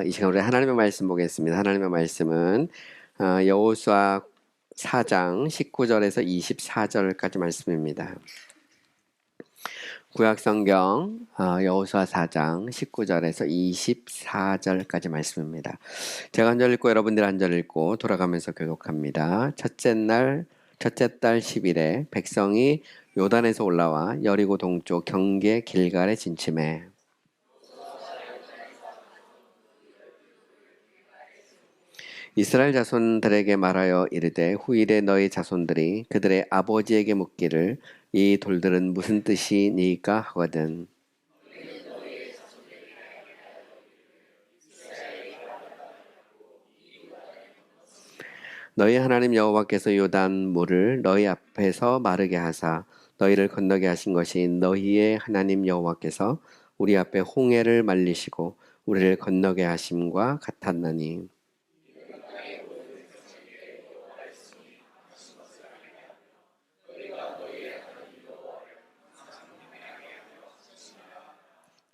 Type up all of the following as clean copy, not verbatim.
이 시간 우리 하나님의 말씀 보겠습니다. 하나님의 말씀은 여호수아 4장 19절에서 24절까지 말씀입니다. 구약성경 여호수아 4장 19절에서 24절까지 말씀입니다. 제가 한 절 읽고 여러분들 한 절 읽고 돌아가면서 교독합니다. 첫째 달 10일에 백성이 요단에서 올라와 여리고 동쪽 경계 길갈에 진침해 이스라엘 자손들에게 말하여 이르되 후일에 너희 자손들이 그들의 아버지에게 묻기를 이 돌들은 무슨 뜻이니까 하거든. 너희 하나님 여호와께서 요단 물을 너희 앞에서 마르게 하사 너희를 건너게 하신 것이 너희의 하나님 여호와께서 우리 앞에 홍해를 말리시고 우리를 건너게 하심과 같았나니.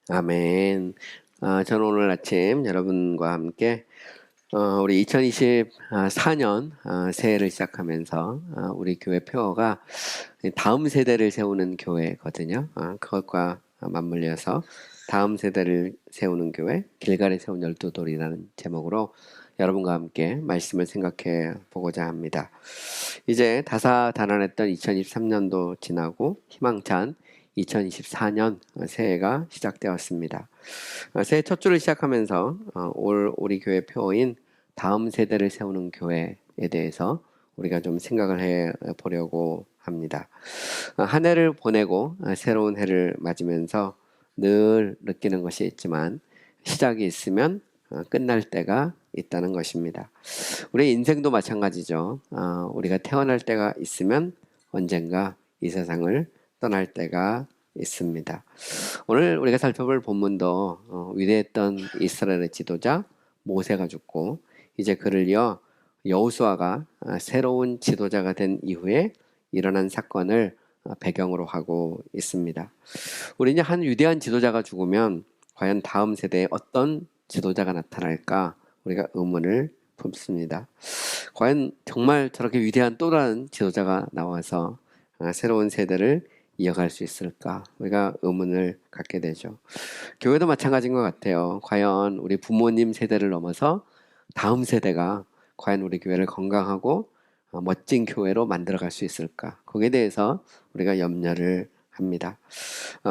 아멘. 저는 오늘 아침 여러분과 함께 우리 2024년 새해를 시작하면서 우리 교회 표어가 다음 세대를 세우는 교회거든요. 그것과 맞물려서 다음 세대를 세우는 교회, 길갈에 세운 12돌이라는 제목으로 여러분과 함께 말씀을 생각해 보고자 합니다. 이제 다사다난했던 2023년도 지나고 희망찬 2024년 새해가 시작되었습니다. 새해 첫 주를 시작하면서 올 우리 교회 표어인 다음 세대를 세우는 교회에 대해서 우리가 좀 생각을 해 보려고 합니다. 한 해를 보내고 새로운 해를 맞으면서 늘 느끼는 것이 있지만 시작이 있으면 끝날 때가 있다는 것입니다. 우리 인생도 마찬가지죠. 우리가 태어날 때가 있으면 언젠가 이 세상을 떠날 때가 있습니다. 오늘 우리가 살펴볼 본문도 위대했던 이스라엘의 지도자 모세가 죽고 이제 그를 이어 여호수아가 새로운 지도자가 된 이후에 일어난 사건을 배경으로 하고 있습니다. 우리는 한 위대한 지도자가 죽으면 과연 다음 세대에 어떤 지도자가 나타날까 우리가 의문을 품습니다. 과연 정말 저렇게 위대한 또 다른 지도자가 나와서 새로운 세대를 이어갈 수 있을까? 우리가 의문을 갖게 되죠. 교회도 마찬가지인 것 같아요. 과연 우리 부모님 세대를 넘어서 다음 세대가 과연 우리 교회를 건강하고 멋진 교회로 만들어갈 수 있을까? 거기에 대해서 우리가 염려를 합니다.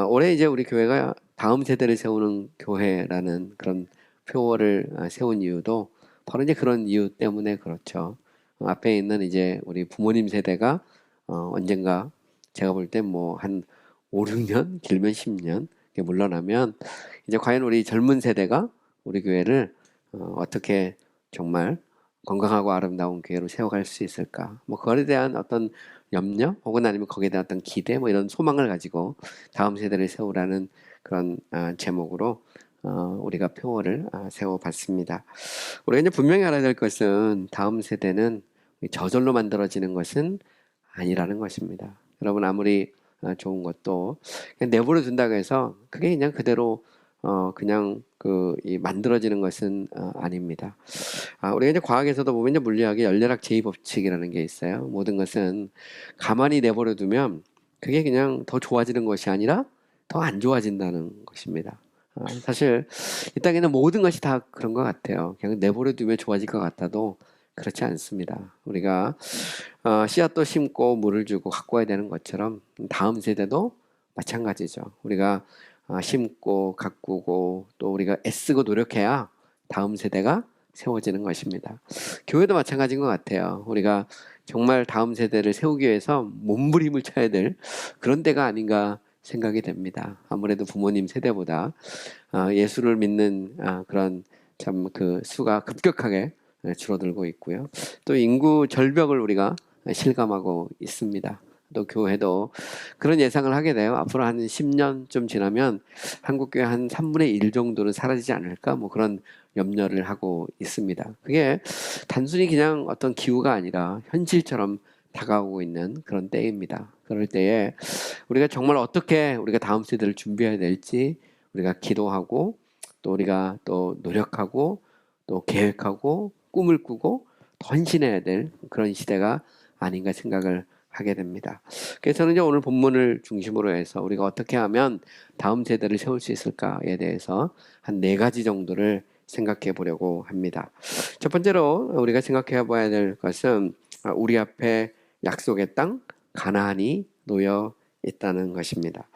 올해 이제 우리 교회가 다음 세대를 세우는 교회라는 그런 표어를 세운 이유도 바로 이제 그런 이유 때문에 그렇죠. 앞에 있는 이제 우리 부모님 세대가 언젠가 제가 볼 때 뭐 한 5, 6년, 길면 10년 물러나면 이제 과연 우리 젊은 세대가 우리 교회를 어떻게 정말 건강하고 아름다운 교회로 세워갈 수 있을까? 뭐 그거에 대한 어떤 염려 혹은 아니면 거기에 대한 어떤 기대 뭐 이런 소망을 가지고 다음 세대를 세우라는 그런 제목으로 우리가 표어를 세워봤습니다. 우리가 이제 분명히 알아야 될 것은 다음 세대는 저절로 만들어지는 것은 아니라는 것입니다. 여러분 아무리 좋은 것도 그냥 내버려 둔다고 해서 그게 그냥 그대로 그냥 이 만들어지는 것은 아닙니다. 우리가 이제 과학에서도 보면 이제 물리학의 열려락 제2법칙이라는 게 있어요. 모든 것은 가만히 내버려 두면 그게 그냥 더 좋아지는 것이 아니라 더 안 좋아진다는 것입니다. 사실 이 땅에는 모든 것이 다 그런 것 같아요. 그냥 내버려 두면 좋아질 것 같아도 그렇지 않습니다. 우리가 씨앗도 심고 물을 주고 가꿔야 되는 것처럼 다음 세대도 마찬가지죠. 우리가 심고 가꾸고 또 우리가 애쓰고 노력해야 다음 세대가 세워지는 것입니다. 교회도 마찬가지인 것 같아요. 우리가 정말 다음 세대를 세우기 위해서 몸부림을 쳐야 될 그런 때가 아닌가 생각이 됩니다. 아무래도 부모님 세대보다 예수를 믿는 그런 참 그 수가 급격하게 줄어들고 있고요. 또 인구 절벽을 우리가 실감하고 있습니다. 또 교회도 그런 예상을 하게 돼요. 앞으로 한 10년쯤 지나면 한국교회 한 3분의 1 정도는 사라지지 않을까 뭐 그런 염려를 하고 있습니다. 그게 단순히 그냥 어떤 기후가 아니라 현실처럼 다가오고 있는 그런 때입니다. 그럴 때에 우리가 정말 어떻게 우리가 다음 세대를 준비해야 될지 우리가 기도하고 또 우리가 또 노력하고 또 계획하고 꿈을 꾸고 헌신해야 될 그런 시대가 아닌가 생각을 하게 됩니다. 그래서 저는 이제 오늘 본문을 중심으로 해서 우리가 어떻게 하면 다음 세대를 세울 수 있을까에 대해서 한 4가지 정도를 생각해 보려고 합니다. 첫 번째로 우리가 생각해 봐야 될 것은 우리 앞에 약속의 땅 가나안이 놓여 있다는 것입니다.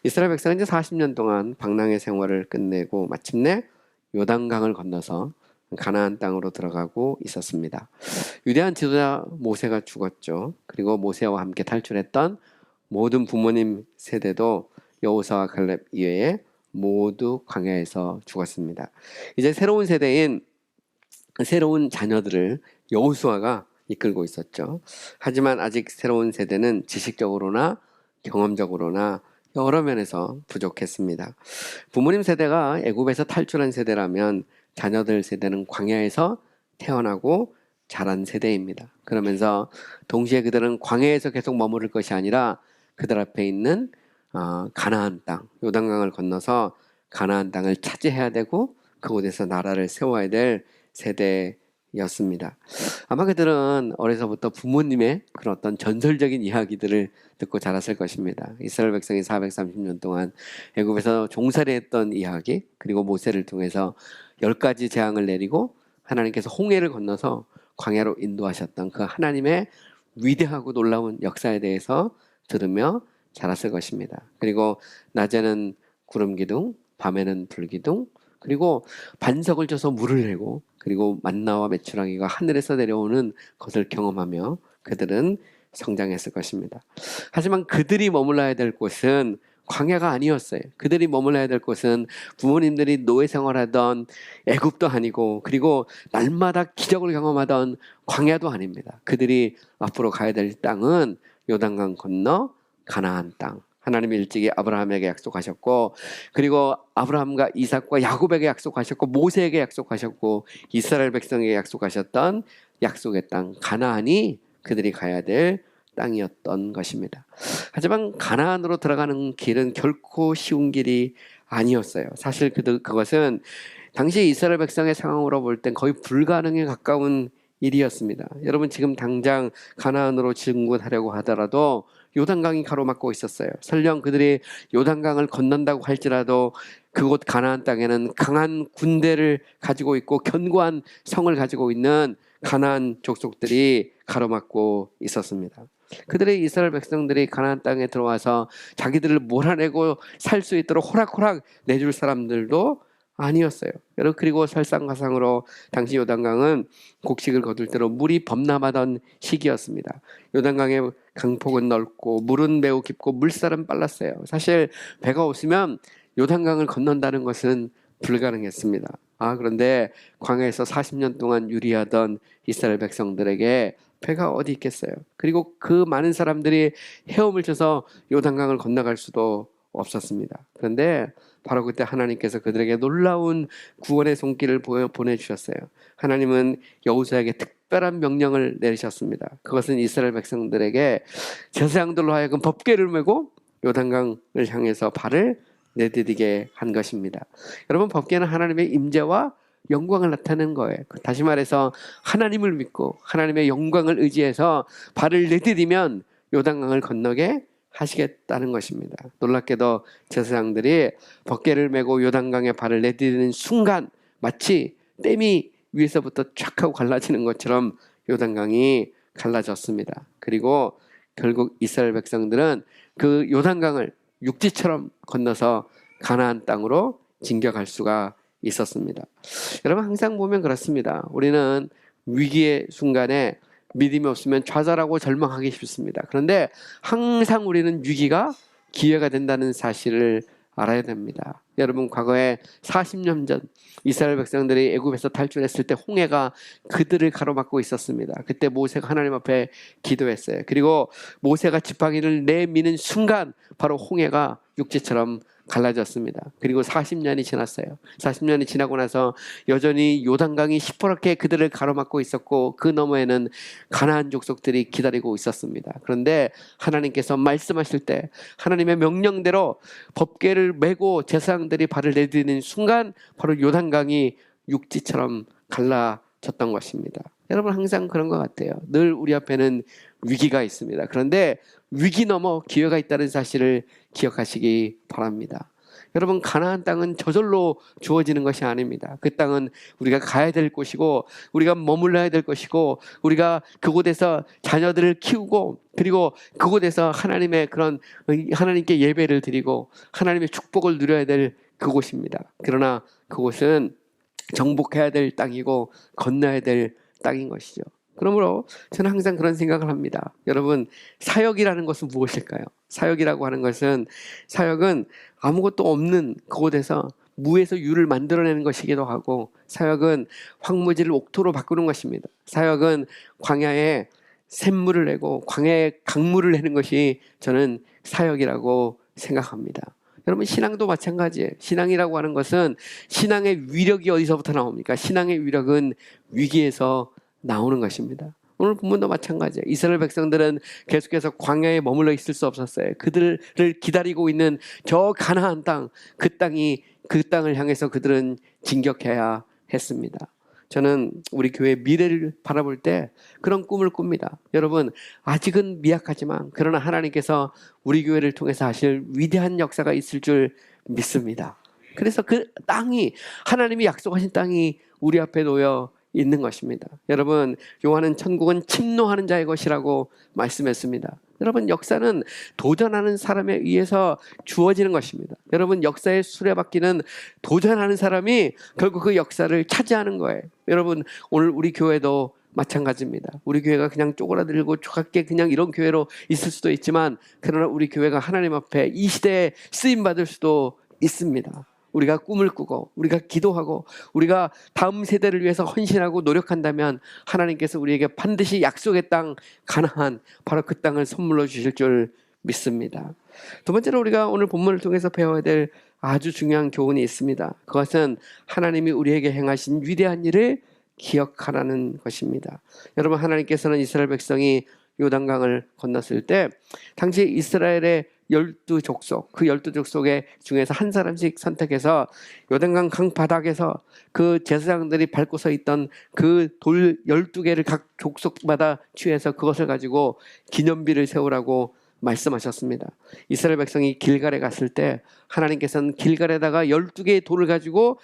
이스라엘 백성은 이제 40년 동안 방랑의 생활을 끝내고 마침내 요단강을 건너서 가나안 땅으로 들어가고 있었습니다. 위대한 지도자 모세가 죽었죠. 그리고 모세와 함께 탈출했던 모든 부모님 세대도 여호수아와 갈렙 이외에 모두 광야에서 죽었습니다. 이제 새로운 세대인 새로운 자녀들을 여호수아가 이끌고 있었죠. 하지만 아직 새로운 세대는 지식적으로나 경험적으로나 여러 면에서 부족했습니다. 부모님 세대가 애굽에서 탈출한 세대라면 자녀들 세대는 광야에서 태어나고 자란 세대입니다. 그러면서 동시에 그들은 광야에서 계속 머무를 것이 아니라 그들 앞에 있는 가나안 땅, 요단강을 건너서 가나안 땅을 차지해야 되고 그곳에서 나라를 세워야 될 세대였습니다. 아마 그들은 어려서부터 부모님의 그런 어떤 전설적인 이야기들을 듣고 자랐을 것입니다. 이스라엘 백성이 430년 동안 애굽에서 종살이했던 이야기, 그리고 모세를 통해서 10가지 재앙을 내리고 하나님께서 홍해를 건너서 광야로 인도하셨던 그 하나님의 위대하고 놀라운 역사에 대해서 들으며 자랐을 것입니다. 그리고 낮에는 구름 기둥, 밤에는 불 기둥, 그리고 반석을 쳐서 물을 내고 그리고 만나와 메추라기가 하늘에서 내려오는 것을 경험하며 그들은 성장했을 것입니다. 하지만 그들이 머물러야 될 곳은 광야가 아니었어요. 그들이 머물러야 될 곳은 부모님들이 노예 생활하던 애굽도 아니고 그리고 날마다 기적을 경험하던 광야도 아닙니다. 그들이 앞으로 가야 될 땅은 요단강 건너 가나안 땅. 하나님이 일찍이 아브라함에게 약속하셨고 그리고 아브라함과 이삭과 야곱에게 약속하셨고 모세에게 약속하셨고 이스라엘 백성에게 약속하셨던 약속의 땅 가나안이 그들이 가야 될 땅이었던 것입니다. 하지만 가나안으로 들어가는 길은 결코 쉬운 길이 아니었어요. 사실 그것은 당시 이스라엘 백성의 상황으로 볼 땐 거의 불가능에 가까운 일이었습니다. 여러분 지금 당장 가나안으로 진군하려고 하더라도 요단강이 가로막고 있었어요. 설령 그들이 요단강을 건넌다고 할지라도 그곳 가나안 땅에는 강한 군대를 가지고 있고 견고한 성을 가지고 있는 가나안 족속들이 가로막고 있었습니다. 그들의 이스라엘 백성들이 가나안 땅에 들어와서 자기들을 몰아내고 살 수 있도록 호락호락 내줄 사람들도 아니었어요. 여러분 그리고 설상가상으로 당시 요단강은 곡식을 거둘 때로 물이 범람하던 시기였습니다. 요단강의 강폭은 넓고 물은 매우 깊고 물살은 빨랐어요. 사실 배가 없으면 요단강을 건넌다는 것은 불가능했습니다. 그런데 광야에서 40년 동안 유리하던 이스라엘 백성들에게 배가 어디 있겠어요. 그리고 그 많은 사람들이 헤엄을 쳐서 요단강을 건너갈 수도 없었습니다. 그런데 바로 그때 하나님께서 그들에게 놀라운 구원의 손길을 보내주셨어요. 하나님은 여호수아에게 특별한 명령을 내리셨습니다. 그것은 이스라엘 백성들에게 제사장들로 하여금 법궤를 메고 요단강을 향해서 발을 내디디게 한 것입니다. 여러분 법궤는 하나님의 임재와 영광을 나타내는 거예요. 다시 말해서 하나님을 믿고 하나님의 영광을 의지해서 발을 내디디면 요단강을 건너게 하시겠다는 것입니다. 놀랍게도 제사장들이 법궤를 메고 요단강에 발을 내디디는 순간 마치 댐이 위에서부터 쫙 하고 갈라지는 것처럼 요단강이 갈라졌습니다. 그리고 결국 이스라엘 백성들은 그 요단강을 육지처럼 건너서 가나안 땅으로 진격할 수가 있었습니다. 여러분 항상 보면 그렇습니다. 우리는 위기의 순간에 믿음이 없으면 좌절하고 절망하기 쉽습니다. 그런데 항상 우리는 위기가 기회가 된다는 사실을 알아야 됩니다. 여러분 과거에 40년 전 이스라엘 백성들이 애굽에서 탈출했을 때 홍해가 그들을 가로막고 있었습니다. 그때 모세가 하나님 앞에 기도했어요. 그리고 모세가 지팡이를 내미는 순간 바로 홍해가 육지처럼 갈라졌습니다. 그리고 40년이 지났어요. 40년이 지나고 나서 여전히 요단강이 시퍼렇게 그들을 가로막고 있었고 그 너머에는 가나안 족속들이 기다리고 있었습니다. 그런데 하나님께서 말씀하실 때 하나님의 명령대로 법궤를 메고 제사장들이 발을 내디디는 순간 바로 요단강이 육지처럼 갈라졌던 것입니다. 여러분 항상 그런 것 같아요. 늘 우리 앞에는 위기가 있습니다. 그런데 위기 넘어 기회가 있다는 사실을 기억하시기 바랍니다. 여러분 가나안 땅은 저절로 주어지는 것이 아닙니다. 그 땅은 우리가 가야 될 곳이고 우리가 머물러야 될 것이고 우리가 그곳에서 자녀들을 키우고 그리고 그곳에서 하나님의 그런 하나님께 예배를 드리고 하나님의 축복을 누려야 될 그곳입니다. 그러나 그곳은 정복해야 될 땅이고 건너야 될 땅인 것이죠. 그러므로 저는 항상 그런 생각을 합니다. 여러분 사역이라는 것은 무엇일까요? 사역이라고 하는 것은 사역은 아무것도 없는 그곳에서 무에서 유를 만들어내는 것이기도 하고 사역은 황무지를 옥토로 바꾸는 것입니다. 사역은 광야에 샘물을 내고 광야에 강물을 내는 것이 저는 사역이라고 생각합니다. 여러분 신앙도 마찬가지예요. 신앙이라고 하는 것은 신앙의 위력이 어디서부터 나옵니까? 신앙의 위력은 위기에서 나오는 것입니다. 오늘 본문도 마찬가지예요. 이스라엘 백성들은 계속해서 광야에 머물러 있을 수 없었어요. 그들을 기다리고 있는 저 가나안 땅, 그 땅을 향해서 그들은 진격해야 했습니다. 저는 우리 교회 미래를 바라볼 때 그런 꿈을 꿉니다. 여러분 아직은 미약하지만 그러나 하나님께서 우리 교회를 통해서 하실 위대한 역사가 있을 줄 믿습니다. 그래서 그 땅이 하나님이 약속하신 땅이 우리 앞에 놓여 있는 것입니다. 여러분 요한은 천국은 침노하는 자의 것이라고 말씀했습니다. 여러분 역사는 도전하는 사람에 의해서 주어지는 것입니다. 여러분 역사의 수레바퀴는 도전하는 사람이 결국 그 역사를 차지하는 거예요. 여러분 오늘 우리 교회도 마찬가지입니다. 우리 교회가 그냥 쪼그라들고 조각게 그냥 이런 교회로 있을 수도 있지만 그러나 우리 교회가 하나님 앞에 이 시대에 쓰임받을 수도 있습니다. 우리가 꿈을 꾸고 우리가 기도하고 우리가 다음 세대를 위해서 헌신하고 노력한다면 하나님께서 우리에게 반드시 약속의 땅 가나안 바로 그 땅을 선물로 주실 줄 믿습니다. 두 번째로 우리가 오늘 본문을 통해서 배워야 될 아주 중요한 교훈이 있습니다. 그것은 하나님이 우리에게 행하신 위대한 일을 기억하라는 것입니다. 여러분 하나님께서는 이스라엘 백성이 요단강을 건넜을 때 당시 이스라엘의 12족속 그 12족속의 중에서 한 사람씩 선택해서 요단강 강바닥에서 그 제사장들이 밟고 서 있던 그 돌 12개를 각 족속마다 취해서 그것을 가지고 기념비를 세우라고 말씀하셨습니다. 이스라엘 백성이 길갈에 갔을 때 하나님께서는 길갈에다가 12개의 돌을 가지고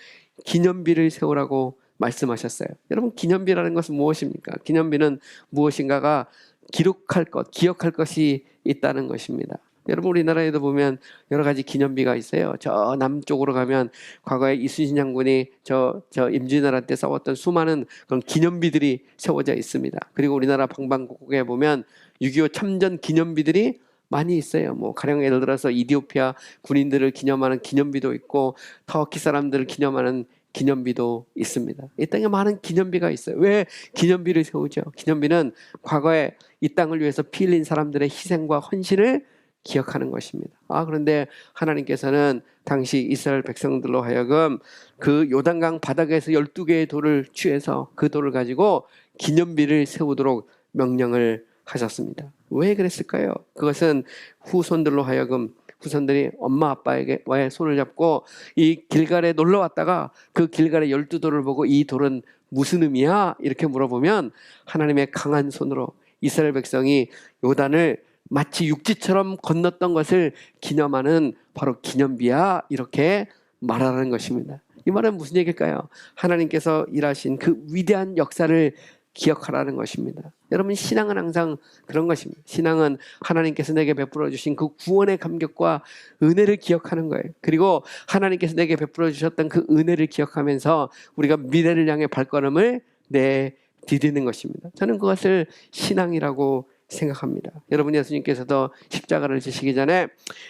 기념비를 세우라고 말씀하셨어요. 여러분 기념비라는 것은 무엇입니까? 기념비는 무엇인가가 기록할 것, 기억할 것이 있다는 것입니다. 여러분 우리나라에도 보면 여러 가지 기념비가 있어요. 저 남쪽으로 가면 과거에 이순신 장군이 저 임진왜란 때 싸웠던 수많은 그런 기념비들이 세워져 있습니다. 그리고 우리나라 방방곡곡에 보면 6.25 참전 기념비들이 많이 있어요. 뭐 가령 예를 들어서 이디오피아 군인들을 기념하는 기념비도 있고 터키 사람들을 기념하는 기념비도 있습니다. 이 땅에 많은 기념비가 있어요. 왜 기념비를 세우죠? 기념비는 과거에 이 땅을 위해서 피 흘린 사람들의 희생과 헌신을 기억하는 것입니다. 그런데 하나님께서는 당시 이스라엘 백성들로 하여금 그 요단강 바닥에서 12개의 돌을 취해서 그 돌을 가지고 기념비를 세우도록 명령을 하셨습니다. 왜 그랬을까요? 그것은 후손들로 하여금 후손들이 엄마 아빠에게와의 손을 잡고 이 길갈에 놀러 왔다가 그 길갈의 12돌을 보고 이 돌은 무슨 의미야? 이렇게 물어보면 하나님의 강한 손으로 이스라엘 백성이 요단을 마치 육지처럼 건넜던 것을 기념하는 바로 기념비야 이렇게 말하는 것입니다. 이 말은 무슨 얘기일까요? 하나님께서 일하신 그 위대한 역사를 기억하라는 것입니다. 여러분 신앙은 항상 그런 것입니다. 신앙은 하나님께서 내게 베풀어 주신 그 구원의 감격과 은혜를 기억하는 거예요. 그리고 하나님께서 내게 베풀어 주셨던 그 은혜를 기억하면서 우리가 미래를 향해 발걸음을 내디디는 것입니다. 저는 그것을 신앙이라고 생각합니다. 여러분 예수님께서도 십자가를 지시기 전에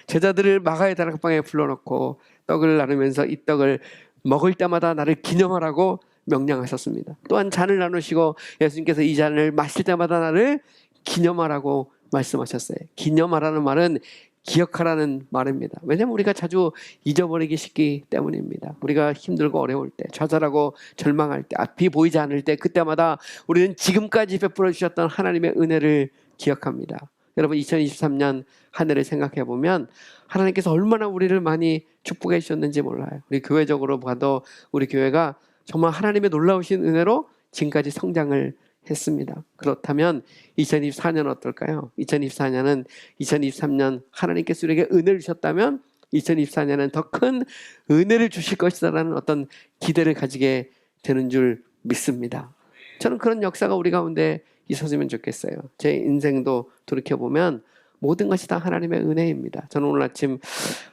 제자들을 마가의 다락방에 불러놓고 떡을 나누면서 이 떡을 먹을 때마다 나를 기념하라고 명령하셨습니다. 또한 잔을 나누시고 예수님께서 이 잔을 마실 때마다 나를 기념하라고 말씀하셨어요. 기념하라는 말은 기억하라는 말입니다. 왜냐하면 우리가 자주 잊어버리기 쉽기 때문입니다. 우리가 힘들고 어려울 때, 좌절하고 절망할 때, 앞이 보이지 않을 때 그때마다 우리는 지금까지 베풀어 주셨던 하나님의 은혜를 기억합니다. 여러분 2023년 한 해를 생각해 보면 하나님께서 얼마나 우리를 많이 축복해 주셨는지 몰라요. 우리 교회적으로 봐도 우리 교회가 정말 하나님의 놀라우신 은혜로 지금까지 성장을 했습니다. 그렇다면 2024년 어떨까요? 2024년은 2023년 하나님께서 우리에게 은혜를 주셨다면 2024년은 더 큰 은혜를 주실 것이다라는 어떤 기대를 가지게 되는 줄 믿습니다. 저는 그런 역사가 우리 가운데 있었으면 좋겠어요. 제 인생도 돌이켜보면 모든 것이 다 하나님의 은혜입니다. 저는 오늘 아침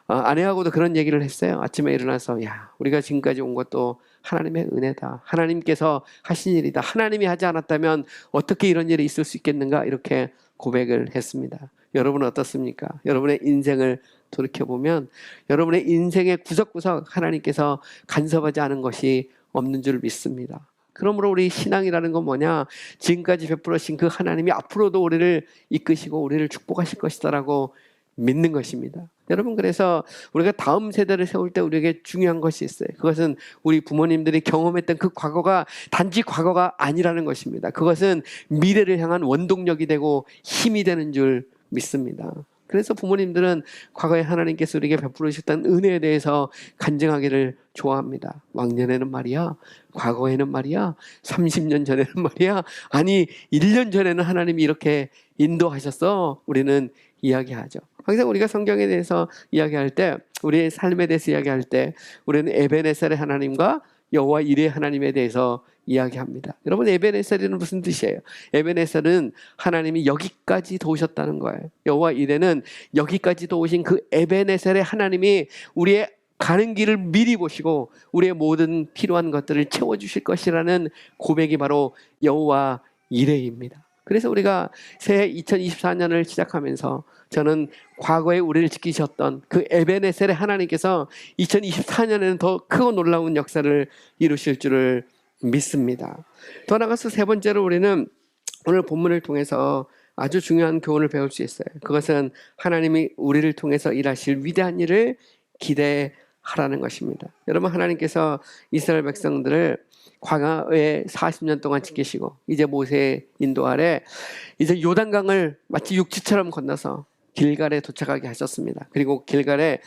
아내하고도 그런 얘기를 했어요. 아침에 일어나서 야, 우리가 지금까지 온 것도 하나님의 은혜다. 하나님께서 하신 일이다. 하나님이 하지 않았다면 어떻게 이런 일이 있을 수 있겠는가, 이렇게 고백을 했습니다. 여러분은 어떻습니까? 여러분의 인생을 돌이켜보면 여러분의 인생의 구석구석 하나님께서 간섭하지 않은 것이 없는 줄 믿습니다. 그러므로 우리 신앙이라는 건 뭐냐? 지금까지 베풀으신 그 하나님이 앞으로도 우리를 이끄시고 우리를 축복하실 것이다라고 믿는 것입니다. 여러분, 그래서 우리가 다음 세대를 세울 때 우리에게 중요한 것이 있어요. 그것은 우리 부모님들이 경험했던 그 과거가 단지 과거가 아니라는 것입니다. 그것은 미래를 향한 원동력이 되고 힘이 되는 줄 믿습니다. 그래서 부모님들은 과거에 하나님께서 우리에게 베풀으셨던 은혜에 대해서 간증하기를 좋아합니다. 왕년에는 말이야, 과거에는 말이야, 30년 전에는 말이야, 아니 1년 전에는 하나님이 이렇게 인도하셨어. 우리는 이야기하죠. 항상 우리가 성경에 대해서 이야기할 때, 우리의 삶에 대해서 이야기할 때 우리는 에베네셀의 하나님과 여호와 이레 하나님에 대해서 이야기합니다. 여러분, 에베네셀은 무슨 뜻이에요? 에베네셀은 하나님이 여기까지 도우셨다는 거예요. 여호와 이레는 여기까지 도우신 그 에베네셀의 하나님이 우리의 가는 길을 미리 보시고 우리의 모든 필요한 것들을 채워주실 것이라는 고백이 바로 여호와 이레입니다. 그래서 우리가 새해 2024년을 시작하면서 저는 과거에 우리를 지키셨던 그 에베네셀의 하나님께서 2024년에는 더 크고 놀라운 역사를 이루실 줄을 믿습니다. 더 나아가서 세 번째로 우리는 오늘 본문을 통해서 아주 중요한 교훈을 배울 수 있어요. 그것은 하나님이 우리를 통해서 일하실 위대한 일을 기대하라는 것입니다. 여러분, 하나님께서 이스라엘 백성들을 광야에 40년 동안 지키시고 이제 모세의 인도 아래 이제 요단강을 마치 육지처럼 건너서 길갈에 도착하게 하셨습니다. 그리고 길갈에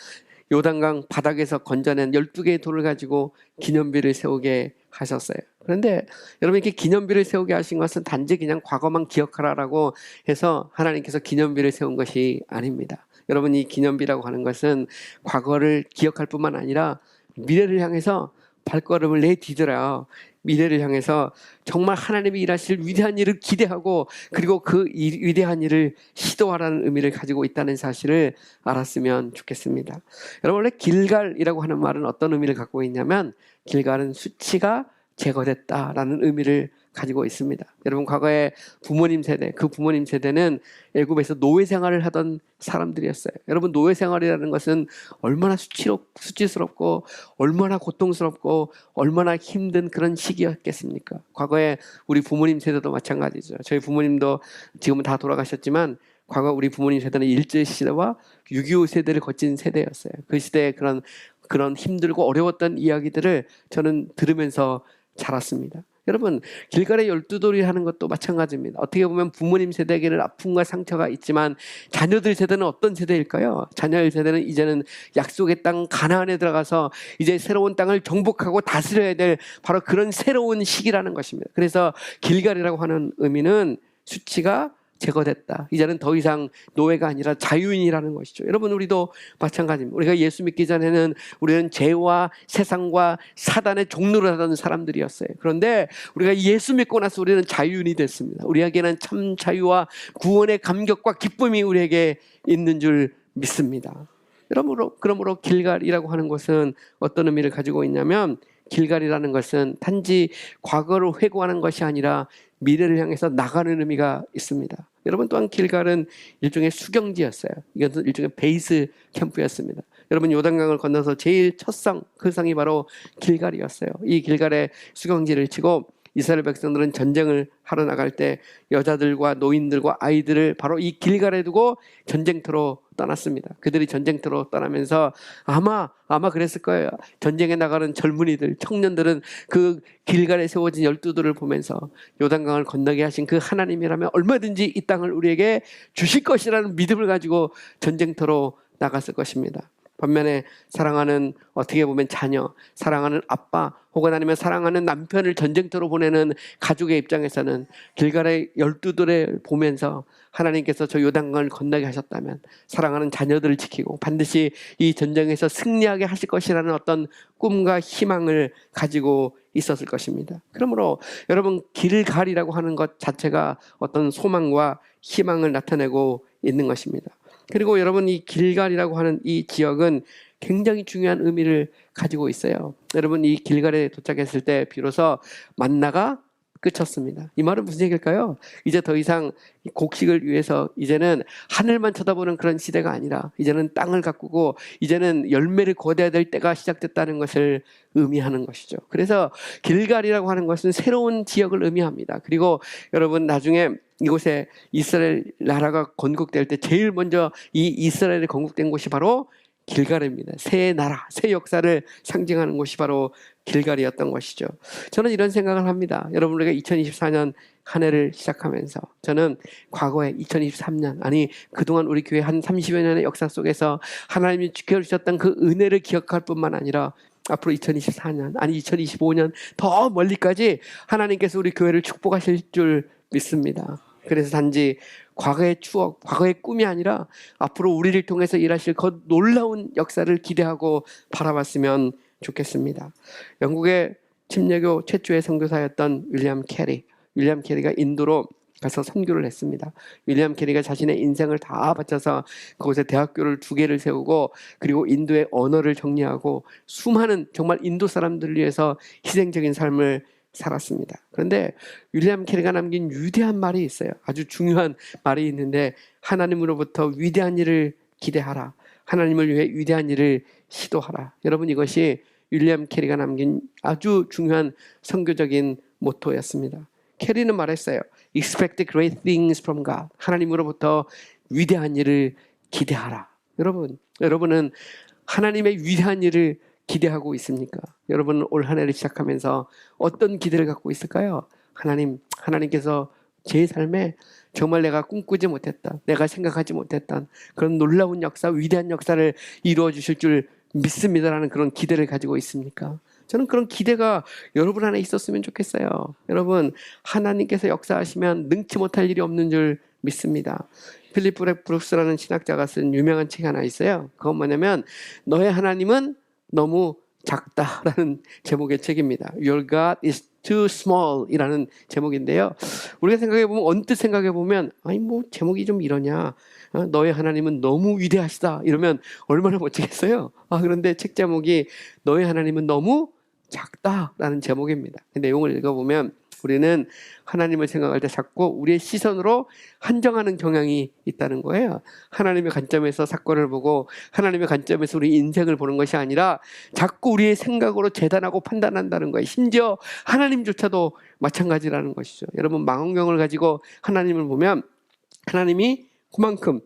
요단강 바닥에서 건져낸 12개의 돌을 가지고 기념비를 세우게 하셨어요. 그런데 여러분, 이렇게 기념비를 세우게 하신 것은 단지 그냥 과거만 기억하라라고 해서 하나님께서 기념비를 세운 것이 아닙니다. 여러분, 이 기념비라고 하는 것은 과거를 기억할 뿐만 아니라 미래를 향해서 발걸음을 내디뎌야 미래를 향해서 정말 하나님이 일하실 위대한 일을 기대하고 그리고 그 위대한 일을 시도하라는 의미를 가지고 있다는 사실을 알았으면 좋겠습니다. 여러분, 원래 길갈이라고 하는 말은 어떤 의미를 갖고 있냐면 길갈은 수치가 제거됐다라는 의미를 가지고 있습니다. 여러분, 과거에 부모님 세대, 그 부모님 세대는 애굽에서 노예 생활을 하던 사람들이었어요. 여러분, 노예 생활이라는 것은 얼마나 수치스럽고 얼마나 고통스럽고 얼마나 힘든 그런 시기였겠습니까? 과거에 우리 부모님 세대도 마찬가지죠. 저희 부모님도 지금은 다 돌아가셨지만 과거 우리 부모님 세대는 일제시대와 6.25 세대를 거친 세대였어요. 그 시대에 그런 힘들고 어려웠던 이야기들을 저는 들으면서 자랐습니다. 여러분, 길갈의 12돌이 하는 것도 마찬가지입니다. 어떻게 보면 부모님 세대에게는 아픔과 상처가 있지만 자녀들 세대는 어떤 세대일까요? 자녀들 세대는 이제는 약속의 땅 가나안에 들어가서 이제 새로운 땅을 정복하고 다스려야 될 바로 그런 새로운 시기라는 것입니다. 그래서 길갈이라고 하는 의미는 수치가 제거됐다. 이제는 더 이상 노예가 아니라 자유인이라는 것이죠. 여러분, 우리도 마찬가지입니다. 우리가 예수 믿기 전에는 우리는 죄와 세상과 사단의 종로를 하던 사람들이었어요. 그런데 우리가 예수 믿고 나서 우리는 자유인이 됐습니다. 우리에게는 참 자유와 구원의 감격과 기쁨이 우리에게 있는 줄 믿습니다. 그러므로 길갈이라고 하는 것은 어떤 의미를 가지고 있냐면 길갈이라는 것은 단지 과거를 회고하는 것이 아니라 미래를 향해서 나가는 의미가 있습니다. 여러분, 또한 길갈은 일종의 수경지였어요. 이것은 일종의 베이스 캠프였습니다. 여러분, 요단강을 건너서 제일 첫 성, 그 성이 바로 길갈이었어요. 이 길갈에 수경지를 치고 이스라엘 백성들은 전쟁을 하러 나갈 때 여자들과 노인들과 아이들을 바로 이 길갈에 두고 전쟁터로 떠났습니다. 그들이 전쟁터로 떠나면서 아마 그랬을 거예요. 전쟁에 나가는 젊은이들, 청년들은 그 길갈에 세워진 12돌을 보면서 요단강을 건너게 하신 그 하나님이라면 얼마든지 이 땅을 우리에게 주실 것이라는 믿음을 가지고 전쟁터로 나갔을 것입니다. 반면에 사랑하는, 어떻게 보면 자녀, 사랑하는 아빠 혹은 아니면 사랑하는 남편을 전쟁터로 보내는 가족의 입장에서는 길갈의 12들을 보면서 하나님께서 저 요단강을 건너게 하셨다면 사랑하는 자녀들을 지키고 반드시 이 전쟁에서 승리하게 하실 것이라는 어떤 꿈과 희망을 가지고 있었을 것입니다. 그러므로 여러분, 길갈이라고 하는 것 자체가 어떤 소망과 희망을 나타내고 있는 것입니다. 그리고 여러분, 이 길갈이라고 하는 이 지역은 굉장히 중요한 의미를 가지고 있어요. 여러분, 이 길갈에 도착했을 때 비로소 만나가 그쳤습니다. 이 말은 무슨 얘기일까요? 이제 더 이상 곡식을 위해서 이제는 하늘만 쳐다보는 그런 시대가 아니라 이제는 땅을 가꾸고 이제는 열매를 거둬야 될 때가 시작됐다는 것을 의미하는 것이죠. 그래서 길갈이라고 하는 것은 새로운 지역을 의미합니다. 그리고 여러분, 나중에 이곳에 이스라엘 나라가 건국될 때 제일 먼저 이 이스라엘이 건국된 곳이 바로 길갈입니다. 새 나라, 새 역사를 상징하는 곳이 바로 길갈이었던 것이죠. 저는 이런 생각을 합니다. 여러분, 우리가 2024년 한 해를 시작하면서 저는 과거에 2023년, 아니 그동안 우리 교회 한 30여 년의 역사 속에서 하나님이 지켜주셨던 그 은혜를 기억할 뿐만 아니라 앞으로 2024년, 아니 2025년 더 멀리까지 하나님께서 우리 교회를 축복하실 줄 믿습니다. 그래서 단지 과거의 추억, 과거의 꿈이 아니라 앞으로 우리를 통해서 일하실 그 놀라운 역사를 기대하고 바라봤으면 좋겠습니다. 영국의 침례교 최초의 선교사였던 윌리엄 캐리가 인도로 가서 선교를 했습니다. 윌리엄 캐리가 자신의 인생을 다 바쳐서 그곳에 대학교를 2개를 세우고 그리고 인도의 언어를 정리하고 수많은 정말 인도 사람들을 위해서 희생적인 삶을 살았습니다. 그런데 윌리엄 캐리가 남긴 위대한 말이 있어요. 아주 중요한 말이 있는데, 하나님으로부터 위대한 일을 기대하라. 하나님을 위해 위대한 일을 시도하라. 여러분, 이것이 윌리엄 캐리가 남긴 아주 중요한 선교적인 모토였습니다. 캐리는 말했어요. Expect great things from God. 하나님으로부터 위대한 일을 기대하라. 여러분은 하나님의 위대한 일을 기대하고 있습니까? 여러분은 올 한 해를 시작하면서 어떤 기대를 갖고 있을까요? 하나님께서 제 삶에 정말 내가 꿈꾸지 못했던, 내가 생각하지 못했던 그런 놀라운 역사, 위대한 역사를 이루어 주실 줄 믿습니다라는 그런 기대를 가지고 있습니까? 저는 그런 기대가 여러분 안에 있었으면 좋겠어요. 여러분, 하나님께서 역사하시면 능치 못할 일이 없는 줄 믿습니다. 필립 브룩스라는 신학자가 쓴 유명한 책 하나 있어요. 그건 뭐냐면 너의 하나님은 너무 작다라는 제목의 책입니다. Your God is too small 이라는 제목인데요. 우리가 생각해보면, 언뜻 생각해보면 아니 뭐 제목이 좀 이러냐, 너의 하나님은 너무 위대하시다 이러면 얼마나 멋지겠어요. 그런데 책 제목이 너의 하나님은 너무 작다라는 제목입니다. 내용을 읽어보면 우리는 하나님을 생각할 때 자꾸 우리의 시선으로 한정하는 경향이 있다는 거예요. 하나님의 관점에서 사건을 보고 하나님의 관점에서 우리 인생을 보는 것이 아니라 자꾸 우리의 생각으로 재단하고 판단한다는 거예요. 심지어 하나님조차도 마찬가지라는 것이죠. 여러분, 망원경을 가지고 하나님을 보면 하나님이 그만큼,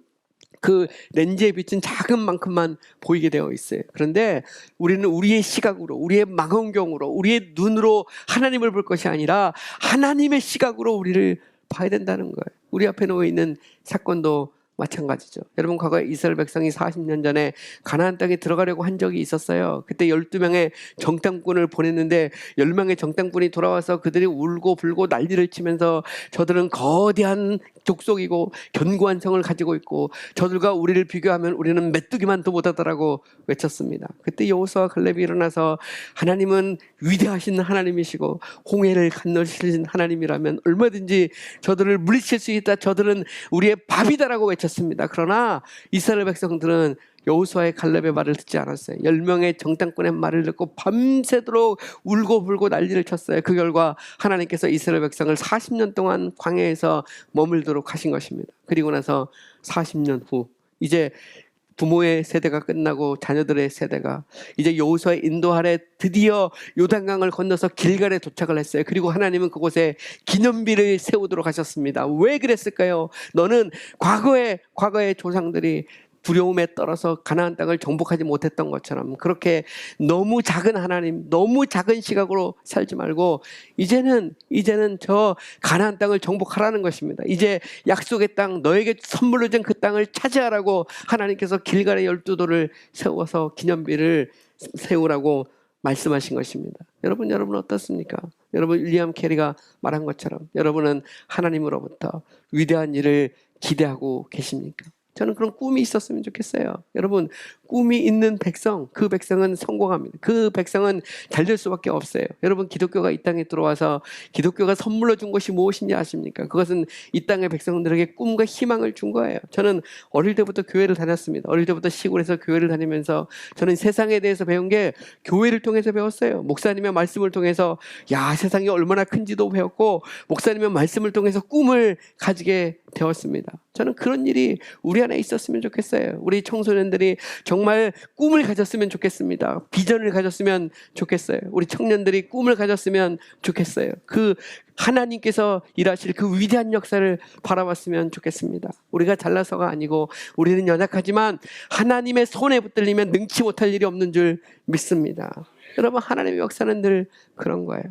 그 렌즈에 비친 작은 만큼만 보이게 되어 있어요. 그런데 우리는 우리의 시각으로, 우리의 망원경으로, 우리의 눈으로 하나님을 볼 것이 아니라 하나님의 시각으로 우리를 봐야 된다는 거예요. 우리 앞에 놓여 있는 사건도 마찬가지죠. 여러분, 과거에 이스라엘 백성이 40년 전에 가나안 땅에 들어가려고 한 적이 있었어요. 그때 12명의 정탐꾼을 보냈는데 10명의 정탐꾼이 돌아와서 그들이 울고 불고 난리를 치면서 저들은 거대한 족속이고 견고한 성을 가지고 있고 저들과 우리를 비교하면 우리는 메뚜기만도 못하더라고 외쳤습니다. 그때 여호수아와 갈렙이 일어나서 하나님은 위대하신 하나님이시고 홍해를 건너시는 하나님이라면 얼마든지 저들을 물리칠 수 있다. 저들은 우리의 밥이다라고 외쳤습니다. 그러나 이스라엘 백성들은 여호수아의 갈렙의 말을 듣지 않았어요. 10명의 정탐꾼의 말을 듣고 밤새도록 울고 불고 난리를 쳤어요. 그 결과 하나님께서 이스라엘 백성을 40년 동안 광야에서 머물도록 하신 것입니다. 그리고 나서 40년 후 이제 부모의 세대가 끝나고 자녀들의 세대가 이제 여호수아의 인도 아래 드디어 요단강을 건너서 길갈에 도착을 했어요. 그리고 하나님은 그곳에 기념비를 세우도록 하셨습니다. 왜 그랬을까요? 너는 과거의 조상들이 두려움에 떨어서 가나안 땅을 정복하지 못했던 것처럼 그렇게 너무 작은 하나님, 너무 작은 시각으로 살지 말고 이제는 저 가나안 땅을 정복하라는 것입니다. 이제 약속의 땅, 너에게 선물로 준 그 땅을 차지하라고 하나님께서 길갈의 12돌을 세워서 기념비를 세우라고 말씀하신 것입니다. 여러분 어떻습니까? 여러분 윌리엄 캐리가 말한 것처럼 여러분은 하나님으로부터 위대한 일을 기대하고 계십니까? 저는 그런 꿈이 있었으면 좋겠어요. 여러분 꿈이 있는 백성, 그 백성은 성공합니다. 그 백성은 잘 될 수밖에 없어요. 여러분 기독교가 이 땅에 들어와서 기독교가 선물로 준 것이 무엇인지 아십니까? 그것은 이 땅의 백성들에게 꿈과 희망을 준 거예요. 저는 어릴 때부터 교회를 다녔습니다. 어릴 때부터 시골에서 교회를 다니면서 저는 세상에 대해서 배운 게 교회를 통해서 배웠어요. 목사님의 말씀을 통해서 세상이 얼마나 큰지도 배웠고 목사님의 말씀을 통해서 꿈을 가지게 되었습니다. 저는 그런 일이 우리 안에 있었으면 좋겠어요. 우리 청소년들이 정말 꿈을 가졌으면 좋겠습니다. 비전을 가졌으면 좋겠어요. 우리 청년들이 꿈을 가졌으면 좋겠어요. 그 하나님께서 일하실 그 위대한 역사를 바라봤으면 좋겠습니다. 우리가 잘나서가 아니고 우리는 연약하지만 하나님의 손에 붙들리면 능치 못할 일이 없는 줄 믿습니다. 여러분 하나님의 역사는 늘 그런 거예요.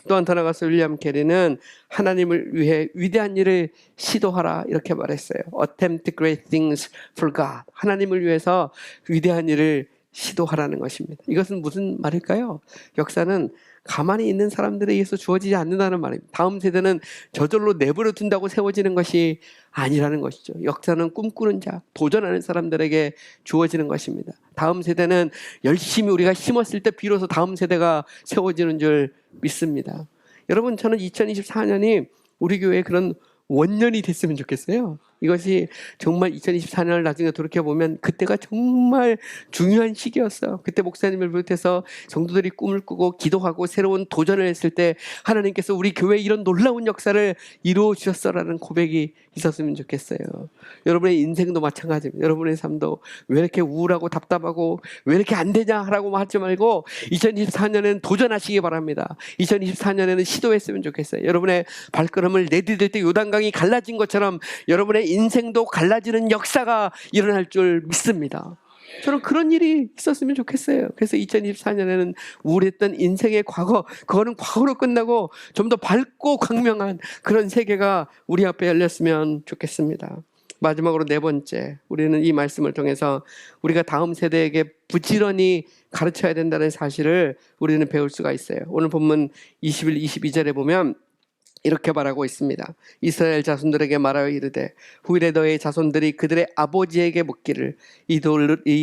또 한 더 나가서 윌리엄 캐리는 하나님을 위해 위대한 일을 시도하라 이렇게 말했어요. Attempt great things for God. 하나님을 위해서 위대한 일을 시도하라는 것입니다. 이것은 무슨 말일까요? 역사는 가만히 있는 사람들에 의해서 주어지지 않는다는 말입니다. 다음 세대는 저절로 내버려 둔다고 세워지는 것이 아니라는 것이죠. 역사는 꿈꾸는 자, 도전하는 사람들에게 주어지는 것입니다. 다음 세대는 열심히 우리가 심었을 때 비로소 다음 세대가 세워지는 줄 믿습니다. 여러분 저는 2024년이 우리 교회에 그런 원년이 됐으면 좋겠어요. 이것이 정말 2024년을 나중에 돌이켜보면 그때가 정말 중요한 시기였어요. 그때 목사님을 비롯해서 성도들이 꿈을 꾸고 기도하고 새로운 도전을 했을 때 하나님께서 우리 교회에 이런 놀라운 역사를 이루어 주셨어라는 고백이 있었으면 좋겠어요. 여러분의 인생도 마찬가지입니다. 여러분의 삶도 왜 이렇게 우울하고 답답하고 왜 이렇게 안 되냐 하라고 하지 말고 2024년에는 도전하시기 바랍니다. 2024년에는 시도했으면 좋겠어요. 여러분의 발걸음을 내디딜 때 요단강이 갈라진 것처럼 여러분의 인생도 갈라지는 역사가 일어날 줄 믿습니다. 저는 그런 일이 있었으면 좋겠어요. 그래서 2024년에는 우울했던 인생의 과거, 그거는 과거로 끝나고 좀 더 밝고 광명한 그런 세계가 우리 앞에 열렸으면 좋겠습니다. 마지막으로 네 번째, 우리는 이 말씀을 통해서 우리가 다음 세대에게 부지런히 가르쳐야 된다는 사실을 우리는 배울 수가 있어요. 오늘 본문 21, 22절에 보면 이렇게 말하고 있습니다. 이스라엘 자손들에게 말하여 이르되 후일에 너의 자손들이 그들의 아버지에게 묻기를 이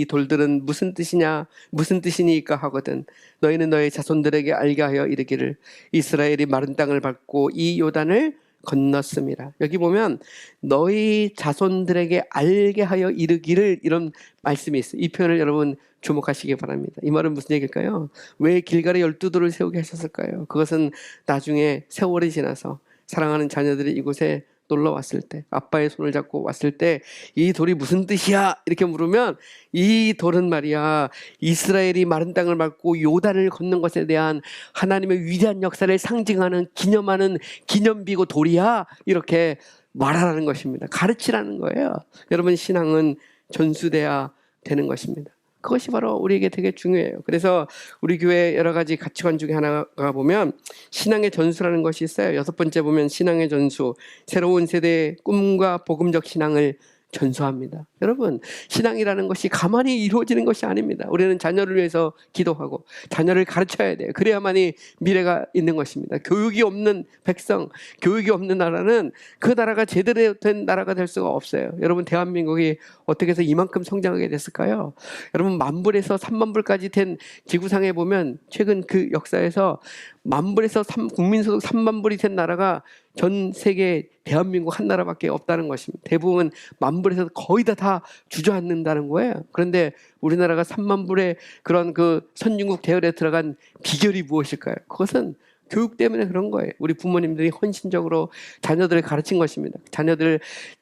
돌들은 무슨 뜻이니까 하거든 너희는 너의 자손들에게 알게 하여 이르기를 이스라엘이 마른 땅을 밟고 이 요단을 건넜습니다. 여기 보면 너희 자손들에게 알게 하여 이르기를 이런 말씀이 있어요. 이 표현을 여러분 주목하시기 바랍니다. 이 말은 무슨 얘기일까요? 왜 길갈에 12돌을 세우게 하셨을까요? 그것은 나중에 세월이 지나서 사랑하는 자녀들이 이곳에 놀러 왔을 때, 아빠의 손을 잡고 왔을 때 이 돌이 무슨 뜻이야? 이렇게 물으면 이 돌은 말이야 이스라엘이 마른 땅을 밟고 요단을 걷는 것에 대한 하나님의 위대한 역사를 상징하는 기념하는 기념비고 돌이야 이렇게 말하라는 것입니다. 가르치라는 거예요. 여러분 신앙은 전수돼야 되는 것입니다. 그것이 바로 우리에게 되게 중요해요. 그래서 우리 교회 여러 가지 가치관 중에 하나가 보면 신앙의 전수라는 것이 있어요. 6번째 보면 신앙의 전수, 새로운 세대의 꿈과 복음적 신앙을 전수합니다. 여러분 신앙이라는 것이 가만히 이루어지는 것이 아닙니다. 우리는 자녀를 위해서 기도하고 자녀를 가르쳐야 돼요. 그래야만이 미래가 있는 것입니다. 교육이 없는 백성, 교육이 없는 나라는 그 나라가 제대로 된 나라가 될 수가 없어요. 여러분 대한민국이 어떻게 해서 이만큼 성장하게 됐을까요? 여러분 10,000불에서 30,000불까지 된 지구상에 보면 최근 그 역사에서 10,000불에서 국민소득 30,000불이 된 나라가 전 세계 대한민국 한 나라밖에 없다는 것입니다. 대부분 10,000불에서 거의 다 주저앉는다는 거예요. 그런데 우리나라가 30,000불의 그런 그 선진국 대열에 들어간 비결이 무엇일까요? 그것은 교육 때문에 그런 거예요. 우리 부모님들이 헌신적으로 자녀들을 가르친 것입니다.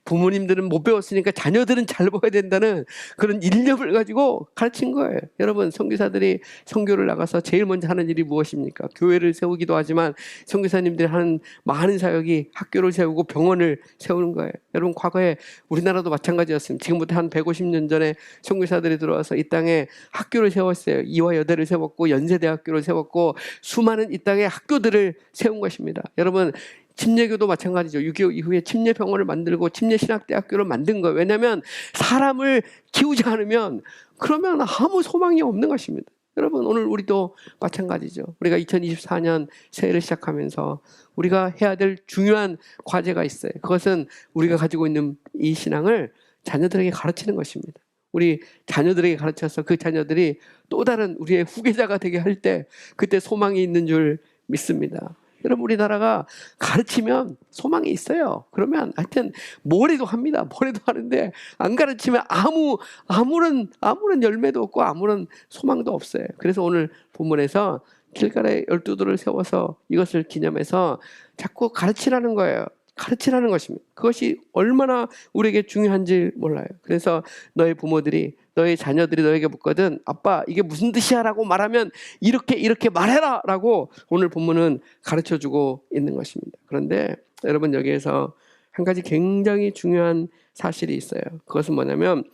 부모님들은 못 배웠으니까 자녀들은 잘 배워야 된다는 그런 일념을 가지고 가르친 거예요. 여러분, 선교사들이 선교를 나가서 제일 먼저 하는 일이 무엇입니까? 교회를 세우기도 하지만 선교사님들이 하는 많은 사역이 학교를 세우고 병원을 세우는 거예요. 여러분, 과거에 우리나라도 마찬가지였습니다. 지금부터 한 150년 전에 선교사들이 들어와서 이 땅에 학교를 세웠어요. 이화여대를 세웠고 연세대학교를 세웠고 수많은 이 땅에 학교들을 세운 것입니다. 여러분, 침례교도 마찬가지죠. 6.25 이후에 침례병원을 만들고 침례신학대학교를 만든 거예요. 왜냐하면 사람을 키우지 않으면 그러면 아무 소망이 없는 것입니다. 여러분, 오늘 우리도 마찬가지죠. 우리가 2024년 새해를 시작하면서 우리가 해야 될 중요한 과제가 있어요. 그것은 우리가 가지고 있는 이 신앙을 자녀들에게 가르치는 것입니다. 우리 자녀들에게 가르쳐서 그 자녀들이 또 다른 우리의 후계자가 되게 할 때 그때 소망이 있는 줄 믿습니다. 여러분, 우리나라가 가르치면 소망이 있어요. 그러면 하여튼 뭐래도 합니다. 뭐래도 하는데 안 가르치면 아무런 열매도 없고 아무런 소망도 없어요. 그래서 오늘 본문에서 길가에 12돌을 세워서 이것을 기념해서 자꾸 가르치라는 거예요. 가르치라는 것입니다. 그것이 얼마나 우리에게 중요한지 몰라요. 그래서 너의 부모들이, 너의 자녀들이 너에게 묻거든 아빠 이게 무슨 뜻이야? 라고 말하면 이렇게 말해라! 라고 오늘 본문은 가르쳐주고 있는 것입니다. 그런데 여러분, 여기에서 한 가지 굉장히 중요한 사실이 있어요. 그것은 뭐냐면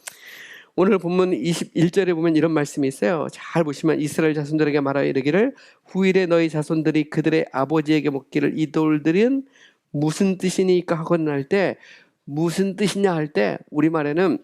오늘 본문 21절에 보면 이런 말씀이 있어요. 잘 보시면 이스라엘 자손들에게 말하여 이르기를 후일에 너희 자손들이 그들의 아버지에게 묻기를 이 돌들은 무슨 뜻이니까 하거든 할 때 무슨 뜻이냐 할 때 우리말에는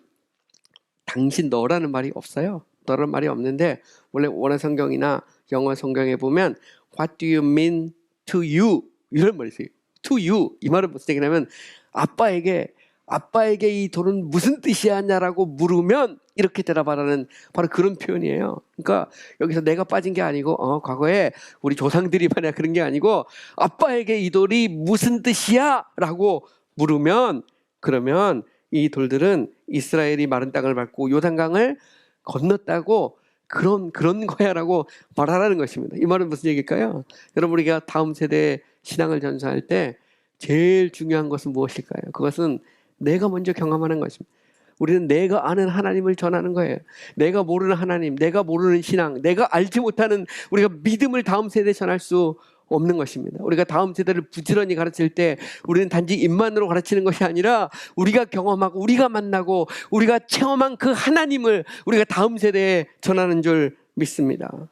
당신 너라는 말이 없어요. 너라는 말이 없는데 원래 원어 성경이나 영어 성경에 보면 What do you mean to you? 이런 말이 있어요. To you. 이 말은 무슨 얘기냐면 아빠에게 이 돌은 무슨 뜻이냐라고 물으면 이렇게 대답하라는 바로 그런 표현이에요. 그러니까 여기서 내가 빠진 게 아니고 과거에 우리 조상들이 만약 그런 게 아니고 아빠에게 이 돌이 무슨 뜻이야? 라고 물으면 그러면 이 돌들은 이스라엘이 마른 땅을 밟고 요단강을 건넜다고 그런 거야 라고 말하라는 것입니다. 이 말은 무슨 얘기일까요? 여러분, 우리가 다음 세대의 신앙을 전수할 때 제일 중요한 것은 무엇일까요? 그것은 내가 먼저 경험하는 것입니다. 우리는 내가 아는 하나님을 전하는 거예요. 내가 모르는 하나님, 내가 모르는 신앙, 내가 알지 못하는 우리가 믿음을 다음 세대에 전할 수 없는 것입니다. 우리가 다음 세대를 부지런히 가르칠 때 우리는 단지 입만으로 가르치는 것이 아니라 우리가 경험하고 우리가 만나고 우리가 체험한 그 하나님을 우리가 다음 세대에 전하는 줄 믿습니다.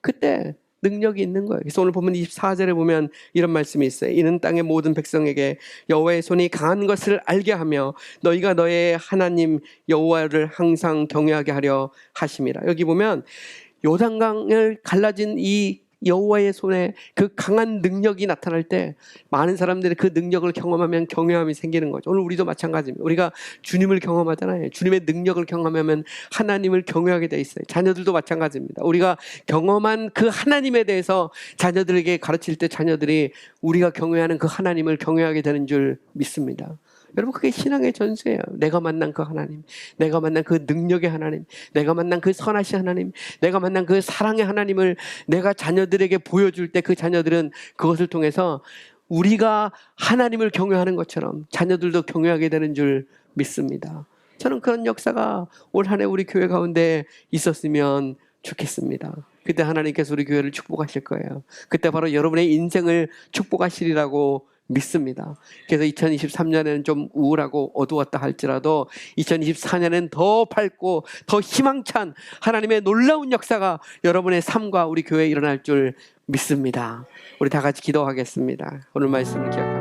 그때 능력이 있는 거예요. 그래서 오늘 보면 24절에 보면 이런 말씀이 있어요. 이는 땅의 모든 백성에게 여호와의 손이 강한 것을 알게 하며 너희가 너의 하나님 여호와를 항상 경외하게 하려 하심이라. 여기 보면 요단강을 갈라진 이 여호와의 손에 그 강한 능력이 나타날 때 많은 사람들이 그 능력을 경험하면 경외함이 생기는 거죠. 오늘 우리도 마찬가지입니다. 우리가 주님을 경험하잖아요. 주님의 능력을 경험하면 하나님을 경외하게 돼 있어요. 자녀들도 마찬가지입니다. 우리가 경험한 그 하나님에 대해서 자녀들에게 가르칠 때 자녀들이 우리가 경외하는 그 하나님을 경외하게 되는 줄 믿습니다. 여러분, 그게 신앙의 전수예요. 내가 만난 그 하나님, 내가 만난 그 능력의 하나님, 내가 만난 그 선하신 하나님, 내가 만난 그 사랑의 하나님을 내가 자녀들에게 보여줄 때 그 자녀들은 그것을 통해서 우리가 하나님을 경외하는 것처럼 자녀들도 경외하게 되는 줄 믿습니다. 저는 그런 역사가 올 한 해 우리 교회 가운데 있었으면 좋겠습니다. 그때 하나님께서 우리 교회를 축복하실 거예요. 그때 바로 여러분의 인생을 축복하시리라고 믿습니다. 그래서 2023년에는 좀 우울하고 어두웠다 할지라도 2024년에는 더 밝고 더 희망찬 하나님의 놀라운 역사가 여러분의 삶과 우리 교회에 일어날 줄 믿습니다. 우리 다 같이 기도하겠습니다. 오늘 말씀을 기억하시고